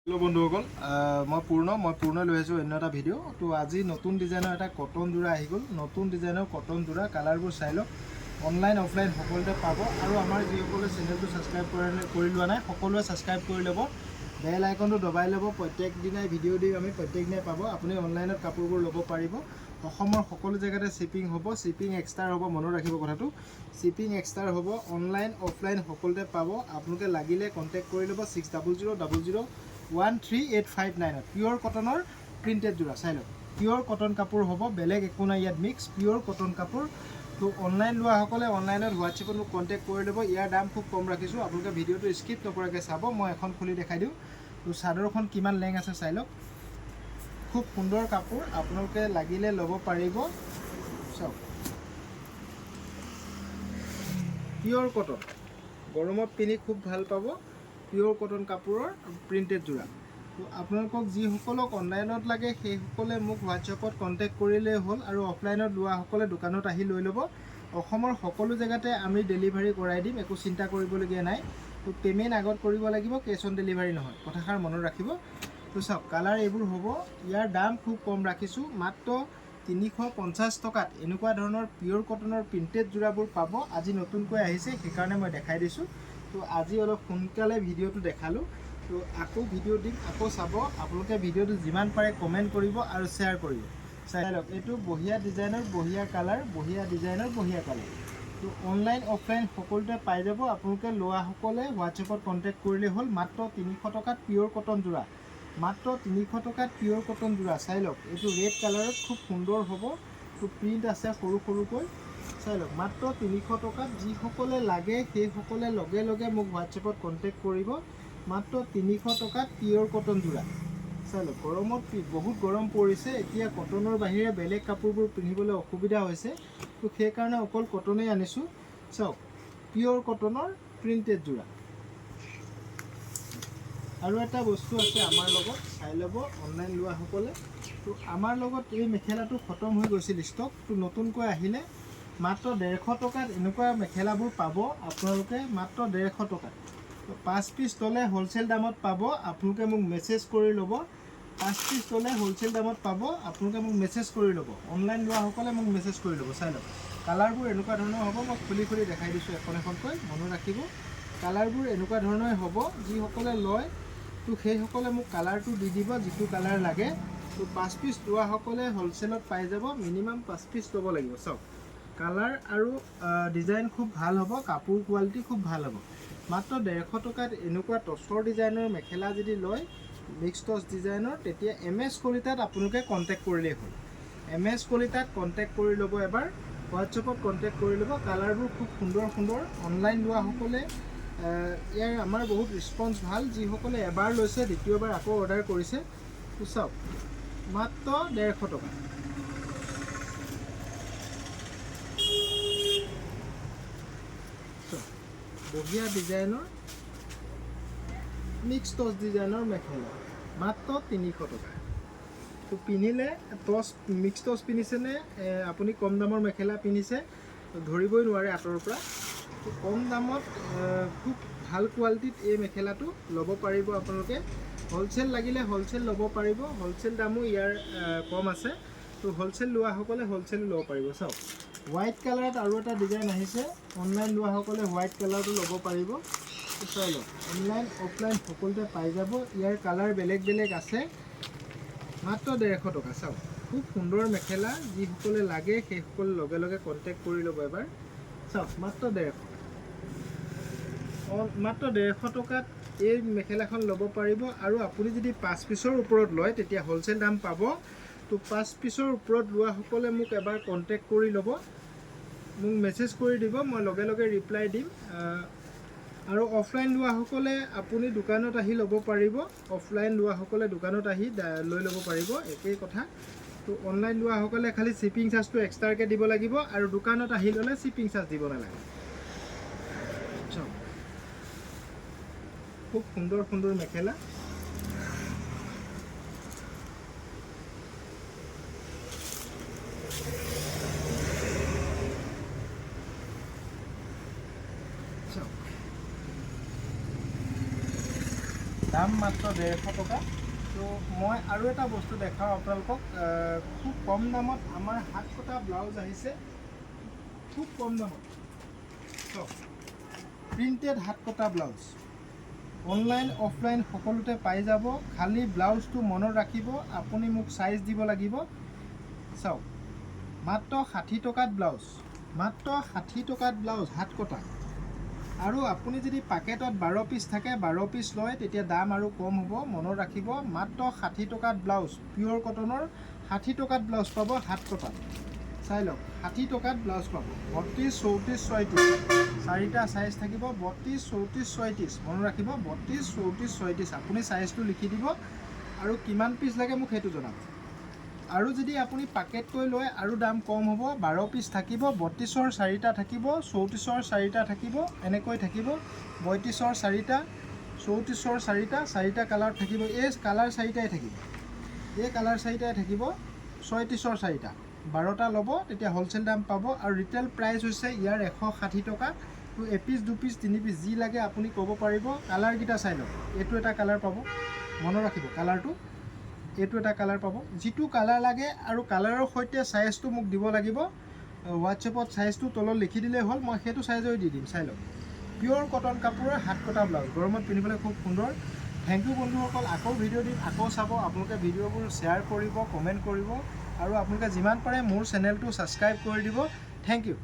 Hello बंधुসকল मैं पूर्ण लै आसो अन्य এটা ভিডিঅ' তো আজি নতুন ডিজাইনৰ এটা কটন যোৰা আহি গ'ল নতুন ডিজাইনৰ কটন যোৰা কালাৰবোৰ চাই লওক অনলাইন অফলাইন সকলোতে পাব আৰু আমাৰ যিসকলে চেনেলটো ছাবস্ক্ৰাইব কৰি লোৱা নাই সকলোৱে ছাবস্ক্ৰাইব কৰি ল'ব বেল আইকনটো দবাই ল'ব প্ৰত্যেক দিনাই ভিডিঅ' দি আমি প্ৰত্যেক দিনাই পাব আপুনি অনলাইনত কাপোৰবোৰ ল'ব পাৰিব অসমৰ সকলো জেগাতে শিপিং হ'ব শিপিং এক্সট্ৰা হ'ব মনত ৰাখিব কথাটো শিপিং এক্সট্ৰা হ'ব অনলাইন অফলাইন সকলোতে পাব আপোনালোকে লাগিলে কণ্টেক্ট কৰি ল'ব 6000001385 পিয়ৰ কটনৰ প্ৰিণ্টেড যোৰা চাই লওক পিয়ৰ কটন কাপোৰ হ'ব বেলেগ একো নাই ইয়াত মিক্স পিয়ৰ কটন কাপোৰ তো অনলাইন লোৱাসকলে অনলাইনত হোৱাটছএপত মোক কণ্টেক্ট কৰি ল'ব ইয়াৰ দাম খুব কম ৰাখিছোঁ আপোনালোকে ভিডিঅ'টো স্কিপ নকৰাকৈ চাব মই এখন খুলি দেখাই দিওঁ তো চাদৰখন কিমান লেং আছে চাই লওক খুব সুন্দৰ কাপোৰ আপোনালোকে লাগিলে ল'ব পাৰিব চাওক পিয়ৰ কটন গৰমত পিন্ধি খুব ভাল পাব পিয়ৰ কটন কাপোৰৰ প্ৰিণ্টেড যোৰা তো আপোনালোকক যিসকলক অনলাইনত লাগে সেইসকলে মোক হোৱাটছএপত কণ্টেক্ট কৰিলেই হ'ল আৰু অফলাইনত লোৱাসকলে দোকানত আহি লৈ ল'ব অসমৰ সকলো জেগাতে আমি ডেলিভাৰী কৰাই দিম একো চিন্তা কৰিবলগীয়া নাই তো পে'মেণ্ট আগত কৰিব লাগিব কেছ অন ডেলিভাৰী নহয় কথাষাৰ মনত ৰাখিব তো চাওক কালাৰ এইবোৰ হ'ব ইয়াৰ দাম খুব কম ৰাখিছোঁ মাত্ৰ 350 টকাত এনেকুৱা ধৰণৰ পিয়ৰ কটনৰ প্ৰিণ্টেড যোৰাবোৰ পাব আজি নতুনকৈ আহিছে সেইকাৰণে মই দেখাই দিছোঁ তো আজি অলপ সোনকালে ভিডিঅ'টো দেখালোঁ তো আকৌ ভিডিঅ' দিম আকৌ চাব আপোনালোকে ভিডিঅ'টো যিমান পাৰে কমেণ্ট কৰিব আৰু শ্বেয়াৰ কৰিব চাই লওক এইটো বঢ়িয়া ডিজাইনৰ বঢ়িয়া কালাৰ বঢ়িয়া ডিজাইনৰ বঢ়িয়া কালাৰ তো অনলাইন অফলাইন সকলোতে পাই যাব আপোনালোকে লোৱাসকলে হোৱাটছএপত কণ্টেক্ট কৰিলেই হ'ল মাত্ৰ 300 টকাত পিয়ৰ কটন যোৰা মাত্ৰ 300 টকাত পিয়ৰ কটন যোৰা চাই লওক এইটো ৰেড কালাৰত খুব সুন্দৰ হ'ব তো প্ৰিণ্ট আছে সৰু সৰুকৈ চাই লওক মাত্ৰ 300 টকাত যিসকলে লাগে সেইসকলে লগে লগে মোক হোৱাটছএপত কণ্টেক্ট কৰিব মাত্ৰ 300 টকাত পিয়ৰ কটন যোৰা চাই লওক গৰমত বহুত গৰম পৰিছে এতিয়া কটনৰ বাহিৰে বেলেগ কাপোৰবোৰ পিন্ধিবলৈ অসুবিধা হৈছে তো সেইকাৰণে অকল কটনেই আনিছোঁ চাওক পিয়ৰ কটনৰ প্ৰিণ্টেড যোৰা আৰু এটা বস্তু আছে আমাৰ লগত চাই ল'ব অনলাইন লোৱাসকলে তো আমাৰ লগত এই মেখেলাটো খতম হৈ গৈছিল ষ্টক তো নতুনকৈ আহিলে মাত্ৰ 150 টকাত এনেকুৱা মেখেলাবোৰ পাব আপোনালোকে মাত্ৰ 150 টকাত তো 5 পিচ ল'লে হ'লচেল দামত পাব আপোনালোকে মোক মেছেজ কৰি ল'ব 5 পিচ ল'লে হ'লচেল দামত পাব আপোনালোকে মোক মেছেজ কৰি ল'ব অনলাইন লোৱাসকলে মোক মেছেজ কৰি ল'ব চাই লওক কালাৰবোৰ এনেকুৱা ধৰণৰ হ'ব মই খুলি দেখাই দিছোঁ এখন এখনকৈ মনত ৰাখিব কালাৰবোৰ এনেকুৱা ধৰণৰে হ'ব যিসকলে লয় তো সেইসকলে মোক কালাৰটো দি দিব যিটো কালাৰ লাগে তো 5 পিচ লোৱাসকলে হ'লচেলত পাই যাব মিনিমাম 5 পিচ ল'ব লাগিব চাওক কালাৰ আৰু ডিজাইন খুব ভাল হ'ব কাপোৰ কোৱালিটি খুব ভাল হ'ব মাত্ৰ 150 টকাত এনেকুৱা টচৰ ডিজাইনৰ মেখেলা যদি লয় মিক্স টচ ডিজাইনৰ তেতিয়া MS কলিতাত আপোনালোকে কণ্টেক্ট কৰিলেই হ'ল MS কলিতাত কণ্টেক্ট কৰি ল'ব এবাৰ হোৱাটছএপত কণ্টেক্ট কৰি ল'ব কালাৰবোৰ খুব সুন্দৰ সুন্দৰ অনলাইন লোৱাসকলে ইয়াৰ আমাৰ বহুত ৰেছপন্স ভাল যিসকলে এবাৰ লৈছে দ্বিতীয়বাৰ আকৌ অৰ্ডাৰ কৰিছে তো চাওক মাত্ৰ 150 টকা বঢ়িয়া ডিজাইনৰ মিক্স টচ ডিজাইনৰ মেখেলা মাত্ৰ 300 টকা তো পিন্ধিলে টচ মিক্স টচ পিন্ধিছেনে আপুনি কম দামৰ মেখেলা পিন্ধিছে ধৰিবই নোৱাৰে আঁতৰৰ পৰা তো কম দামত খুব ভাল কোৱালিটিত এই মেখেলাটো ল'ব পাৰিব আপোনালোকে হ'লচেল লাগিলে হ'লচেল ল'ব পাৰিব হ'লচেল দামো ইয়াৰ কম আছে তো হ'লচেল লোৱাসকলে হ'লচেল ল'ব পাৰিব চাওক হোৱাইট কালাৰত আৰু এটা ডিজাইন আহিছে অনলাইন লোৱাসকলে হোৱাইট কালাৰটো ল'ব পাৰিব চাই লওক অনলাইন অফলাইন সকলোতে পাই যাব ইয়াৰ কালাৰ বেলেগ বেলেগ আছে মাত্ৰ 150 টকা চাওক খুব সুন্দৰ মেখেলা যিসকলে লাগে সেইসকলে লগে লগে কণ্টেক্ট কৰি ল'ব এবাৰ চাওক মাত্ৰ 150 টকাত এই মেখেলাখন ল'ব পাৰিব আৰু আপুনি যদি 5 পিচৰ ওপৰত লয় তেতিয়া হ'লচেল দাম পাব তো 5 পিচৰ ওপৰত লোৱাসকলে মোক এবাৰ কণ্টেক্ট কৰি ল'ব মোক মেছেজ কৰি দিব মই লগে লগে ৰিপ্লাই দিম আৰু অফলাইন লোৱাসকলে আপুনি দোকানত আহি ল'ব পাৰিব অফলাইন লোৱাসকলে দোকানত আহি লৈ ল'ব পাৰিব একেই কথা তো অনলাইন লোৱাসকলে খালি শ্বিপিং চাৰ্জটো এক্সট্ৰাকৈ দিব লাগিব আৰু দোকানত আহি ল'লে শ্বিপিং চাৰ্জ দিব নালাগে খুব সুন্দৰ সুন্দৰ মেখেলা দাম মাত্ৰ 150 টকা। তো মই আৰু এটা বস্তু দেখাওঁ আপোনালোকক, খুব কম দামত আমাৰ হাত কটা ব্লাউজ আহিছে, খুব কম দামত। চাওক, প্ৰিণ্টেড হাত কটা ব্লাউজ অনলাইন অফলাইন সকলোতে পাই যাব। খালি ব্লাউজটো মনত ৰাখিব, আপুনি মোক চাইজ দিব লাগিব। চাওক, মাত্ৰ 60 টকাত ব্লাউজ, মাত্ৰ 60 টকাত ব্লাউজ হাত কটা। আৰু আপুনি যদি পাকেটত 12 পিচ থাকে 12 পিচ লয় তেতিয়া দাম আৰু কম হ'ব, মনত ৰাখিব। মাত্ৰ 60 টকাত ব্লাউজ, পিয়'ৰ কটনৰ 60 টকাত ব্লাউজ পাব হাত কটা। চাই লওক, 60 টকাত ব্লাউজ পাব। 32, 34, 36 চাৰিটা চাইজ থাকিব, 32, 34, 36 মনত ৰাখিব। 32, 34, 36 আপুনি চাইজটো লিখি দিব আৰু কিমান পিচ লাগে মোক সেইটো জনাব। আৰু যদি আপুনি পাকেটকৈ লয় আৰু দাম কম হ'ব। 12 পিচ থাকিব, 32ৰ 4টা থাকিব, 34ৰ 4টা থাকিব, এনেকৈ থাকিব। 35ৰ 4টা, 34ৰ 4টা, 4টা কালাৰ থাকিব। এই কালাৰ 4টাই থাকিব, এই কালাৰ 4টাই থাকিব। 36ৰ 4টা, 12টা ল'ব, তেতিয়া হ'লচেল দাম পাব। আৰু ৰিটেইল প্ৰাইচ হৈছে ইয়াৰ 160 টকা। তো এপিচ 2 পিচ 3 পিচ যি লাগে আপুনি ক'ব পাৰিব। কালাৰকেইটা চাই লওক, এইটো এটা কালাৰ পাব, মনত ৰাখিব কালাৰটো। এইটো এটা কালাৰ পাব, যিটো কালাৰ লাগে আৰু কালাৰৰ সৈতে চাইজটো মোক দিব লাগিব। হোৱাটছএপত চাইজটো তলত লিখি দিলেই হ'ল, মই সেইটো চাইজৰ দি দিম। চাই লওক, পিয়'ৰ কটন কাপোৰৰ হাত কটা ব্লাউজ, গৰমত পিন্ধিবলৈ খুব সুন্দৰ। থেংক ইউ বন্ধুসকল, আকৌ ভিডিঅ' দিম, আকৌ চাব। আপোনালোকে ভিডিঅ'বোৰ শ্বেয়াৰ কৰিব, কমেণ্ট কৰিব আৰু আপোনালোকে যিমান পাৰে মোৰ চেনেলটো ছাবস্ক্ৰাইব কৰি দিব। Thank U.